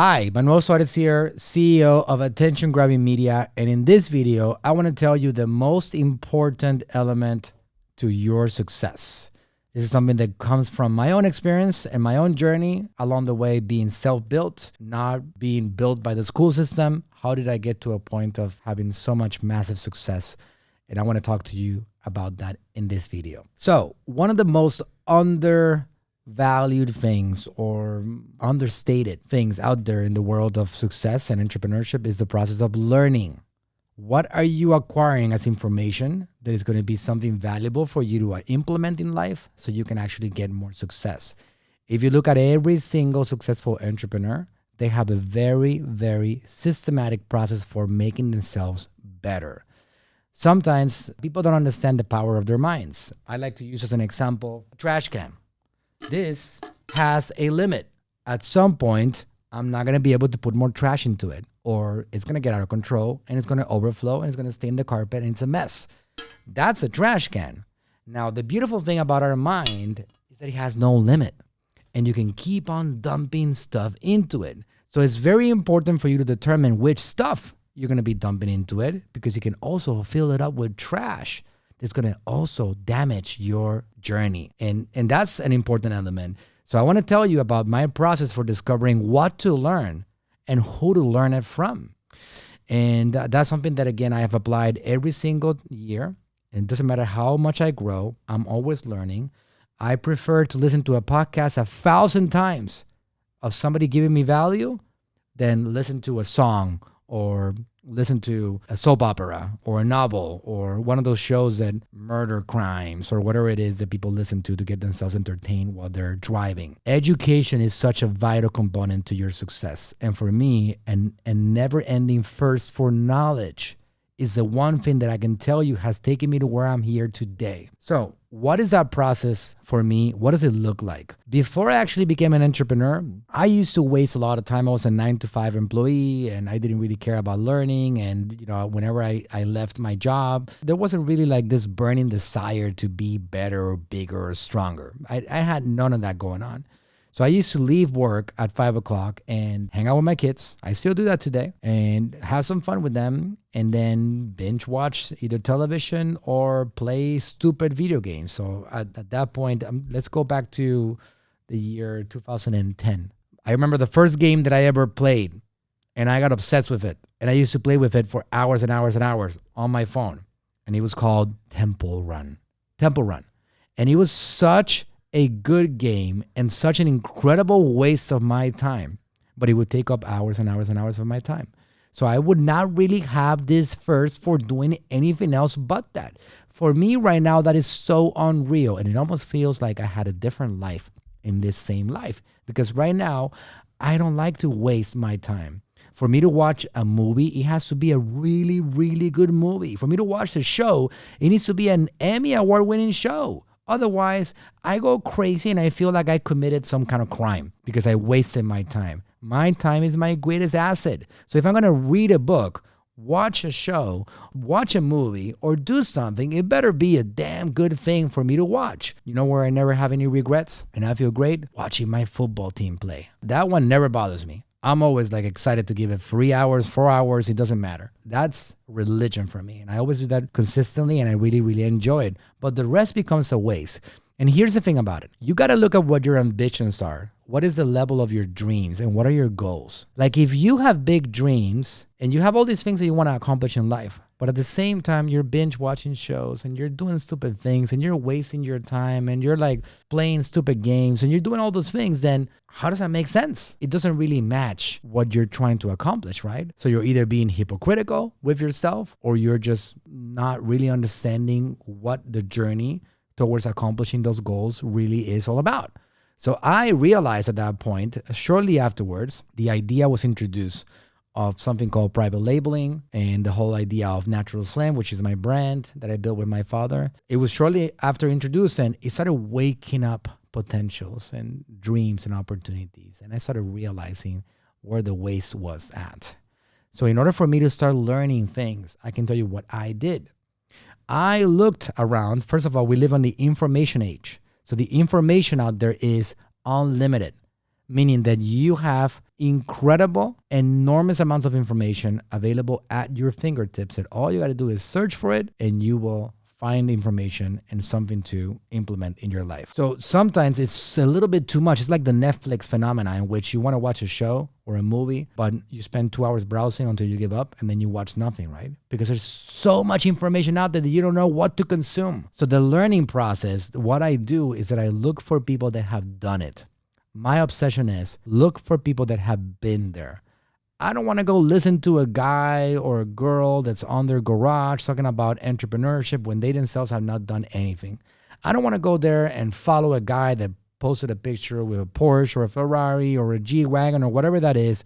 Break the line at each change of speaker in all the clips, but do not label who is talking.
Hi, Manuel Suarez here, CEO of Attention Grabbing Media. And in this video, I want to tell you the most important element to your success. This is something that comes from my own experience and my own journey along the way, being self-built, not being built by the school system. How did I get to a point of having so much massive success? And I want to talk to you about that in this video. So one of the most undervalued things or understated things out there in the world of success and entrepreneurship is the process of learning. What are you acquiring as information that is going to be something valuable for you to implement in life so you can actually get more success? If you look at every single successful entrepreneur, they have a very, very systematic process for making themselves better. Sometimes people don't understand the power of their minds. I like to use as an example, a trash can. This has a limit. At some point, I'm not going to be able to put more trash into it, or it's going to get out of control and it's going to overflow and it's going to stain the carpet and it's a mess. That's a trash can. Now, the beautiful thing about our mind is that it has no limit and you can keep on dumping stuff into it. So it's very important for you to determine which stuff you're going to be dumping into it, because you can also fill it up with trash that's going to also damage your journey. And that's an important element. So I want to tell you about my process for discovering what to learn and who to learn it from. And that's something that, again, I have applied every single year. And it doesn't matter how much I grow, I'm always learning. I prefer to listen to a podcast 1,000 times of somebody giving me value than listen to a song or listen to a soap opera or a novel or one of those shows that murder crimes or whatever it is that people listen to get themselves entertained while they're driving. Education is such a vital component to your success. And for me, a never-ending thirst for knowledge is the one thing that I can tell you has taken me to where I'm here today. So what is that process for me? What does it look like? Before I actually became an entrepreneur, I used to waste a lot of time. I was a 9-to-5 employee and I didn't really care about learning. And whenever I left my job, there wasn't really like this burning desire to be better or bigger or stronger. I had none of that going on. So I used to leave work at 5 o'clock and hang out with my kids. I still do that today and have some fun with them and then binge watch either television or play stupid video games. So at that point, let's go back to the year 2010. I remember the first game that I ever played and I got obsessed with it. And I used to play with it for hours and hours and hours on my phone. And it was called Temple Run. And it was such a good game and such an incredible waste of my time, but it would take up hours and hours and hours of my time. So I would not really have this thirst for doing anything else but that. For me right now, that is so unreal. And it almost feels like I had a different life in this same life, because right now I don't like to waste my time. For me to watch a movie, it has to be a really, really good movie. For me to watch a show, it needs to be an Emmy award-winning show. Otherwise, I go crazy and I feel like I committed some kind of crime because I wasted my time. My time is my greatest asset. So if I'm going to read a book, watch a show, watch a movie, or do something, it better be a damn good thing for me to watch. You know where I never have any regrets and I feel great? Watching my football team play. That one never bothers me. I'm always like excited to give it 3 hours, 4 hours. It doesn't matter. That's religion for me. And I always do that consistently and I really, really enjoy it. But the rest becomes a waste. And here's the thing about it. You got to look at what your ambitions are. What is the level of your dreams and what are your goals? Like if you have big dreams and you have all these things that you want to accomplish in life, but at the same time, you're binge watching shows and you're doing stupid things and you're wasting your time and you're like playing stupid games and you're doing all those things, then how does that make sense? It doesn't really match what you're trying to accomplish, right? So you're either being hypocritical with yourself or you're just not really understanding what the journey towards accomplishing those goals really is all about. So I realized at that point, shortly afterwards, the idea was introduced of something called private labeling and the whole idea of Natural Slim, which is my brand that I built with my father. It was shortly after introduced and it started waking up potentials and dreams and opportunities. And I started realizing where the waste was at. So in order for me to start learning things, I can tell you what I did. I looked around. First of all, we live on the information age. So the information out there is unlimited. meaning that you have incredible, enormous amounts of information available at your fingertips that all you got to do is search for it and you will find information and something to implement in your life. So sometimes it's a little bit too much. It's like the Netflix phenomenon in which you want to watch a show or a movie, but you spend 2 hours browsing until you give up and then you watch nothing, right? Because there's so much information out there that you don't know what to consume. So the learning process, what I do is that I look for people that have done it. My obsession is look for people that have been there. I don't want to go listen to a guy or a girl that's on their garage talking about entrepreneurship when they themselves have not done anything. I don't want to go there and follow a guy that posted a picture with a Porsche or a Ferrari or a G-Wagon or whatever that is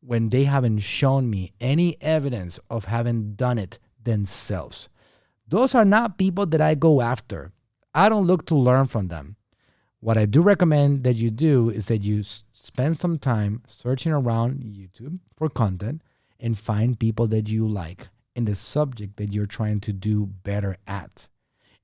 when they haven't shown me any evidence of having done it themselves. Those are not people that I go after. I don't look to learn from them. What I do recommend that you do is that you spend some time searching around YouTube for content and find people that you like in the subject that you're trying to do better at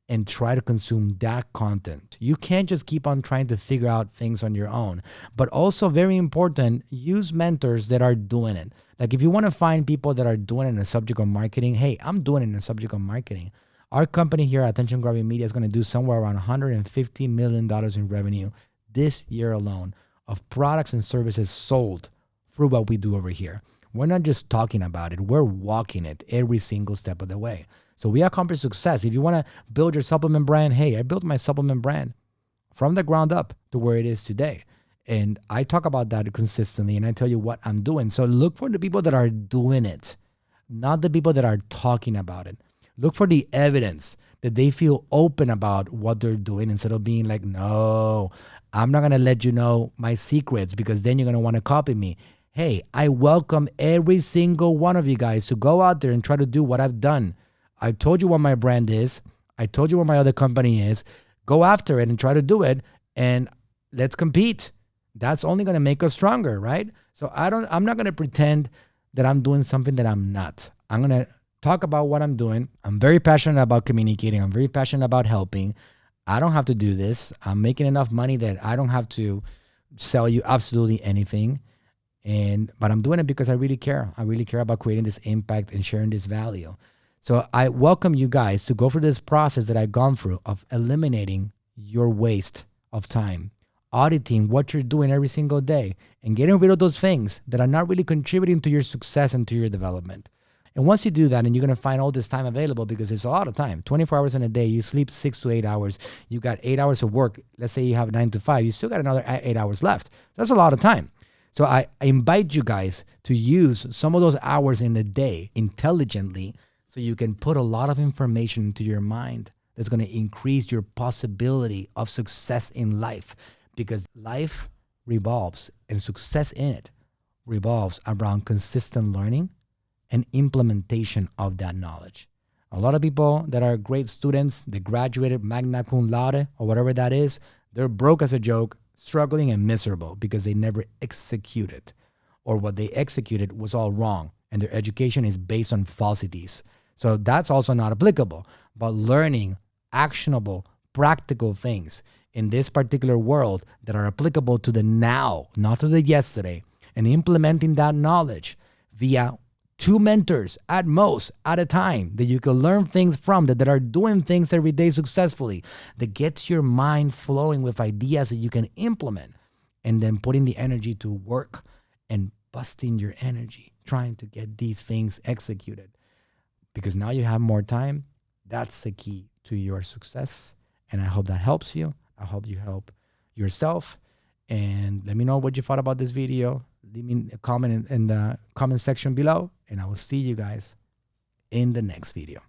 and try to consume that content. You can't just keep on trying to figure out things on your own, but also very important, use mentors that are doing it. Like if you want to find people that are doing it in the subject of marketing, hey, I'm doing it in the subject of marketing. Our company here, Attention Grabbing Media, is going to do somewhere around $150 million in revenue this year alone of products and services sold through what we do over here. We're not just talking about it, we're walking it every single step of the way. So we accomplish success. If you want to build your supplement brand, hey, I built my supplement brand from the ground up to where it is today. And I talk about that consistently and I tell you what I'm doing. So look for the people that are doing it, not the people that are talking about it. Look for the evidence that they feel open about what they're doing instead of being like, no, I'm not going to let you know my secrets because then you're going to want to copy me. Hey, I welcome every single one of you guys to go out there and try to do what I've done. I told you what my brand is. I told you what my other company is. Go after it and try to do it and let's compete. That's only going to make us stronger, right? So I'm not going to pretend that I'm doing something that I'm not. I'm going to talk about what I'm doing. I'm very passionate about communicating. I'm very passionate about helping. I don't have to do this. I'm making enough money that I don't have to sell you absolutely anything. But I'm doing it because I really care. I really care about creating this impact and sharing this value. So I welcome you guys to go through this process that I've gone through of eliminating your waste of time, auditing what you're doing every single day, and getting rid of those things that are not really contributing to your success and to your development. And once you do that, and you're going to find all this time available because it's a lot of time, 24 hours in a day, you sleep 6 to 8 hours, you got 8 hours of work. Let's say you have 9 to 5, you still got another 8 hours left. That's a lot of time. So I invite you guys to use some of those hours in the day intelligently so you can put a lot of information into your mind that's going to increase your possibility of success in life, because life revolves and success in it revolves around consistent learning and implementation of that knowledge. A lot of people that are great students, they graduated magna cum laude or whatever that is, they're broke as a joke, struggling and miserable because they never executed, or what they executed was all wrong and their education is based on falsities. So that's also not applicable. But learning actionable, practical things in this particular world that are applicable to the now, not to the yesterday, and implementing that knowledge via 2 mentors at most at a time that you can learn things from, that are doing things every day successfully, that gets your mind flowing with ideas that you can implement, and then putting the energy to work and busting your energy, trying to get these things executed. Because now you have more time. That's the key to your success. And I hope that helps you. I hope you help yourself. And let me know what you thought about this video. Leave me a comment in the comment section below. And I will see you guys in the next video.